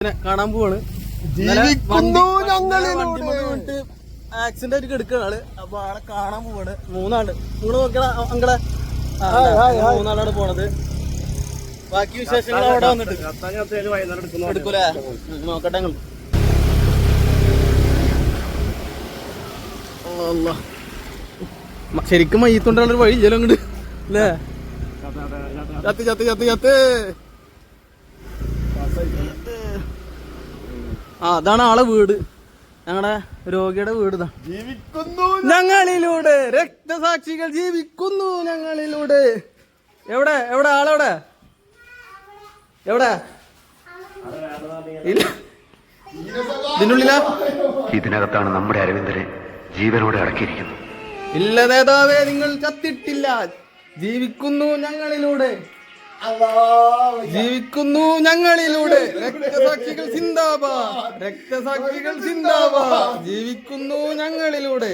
കാണാൻ പോവാണ്. ആക്സിഡന്റ് ആയിട്ട് എടുക്കുന്ന ആള്. അപ്പൊ ആളെ കാണാൻ പോവാണ്. മൂന്നാള് നോക്കണ അങ്ങളെ മൂന്നാളാണ് പോണത്. ബാക്കി വിശേഷങ്ങൾ അവിടെ വന്നിട്ട് എടുക്കൂലേ, നോക്കട്ടെ. ശരിക്കും മയ്യത്തുണ്ടാകുന്ന വഴി ഇല്ലല്ലോ അങ്ങോട്ട് അല്ലേ? ചത്ത് ചത്ത് ചത്ത് ചത്ത്. ആ അതാണ് ആളെ വീട്, ഞങ്ങളുടെ രോഗിയുടെ വീട്. ജീവിക്കുന്നു ഞങ്ങളിലൂടെ, രക്തസാക്ഷികൾ ജീവിക്കുന്നു ഞങ്ങളിലൂടെ. എവിടെ എവിടെ ആളെവിടെ? എവിടെ? ഇല്ല, ഇതിനുള്ളിലാ. ഇതിനകത്താണ് നമ്മുടെ അരവിന്ദനെ ജീവനോടെ അടക്കിയിരിക്കുന്നത്. ഇല്ല നേതാവേ, നിങ്ങൾ ചത്തിട്ടില്ല. ജീവിക്കുന്നു ഞങ്ങളിലൂടെ, ജീവിക്കുന്നു ഞങ്ങളിലൂടെ. രക്തസാക്ഷികൾ സിന്ദാബാദ്, രക്തസാക്ഷികൾ സിന്ദാബാദ്. ജീവിക്കുന്നു ഞങ്ങളിലൂടെ.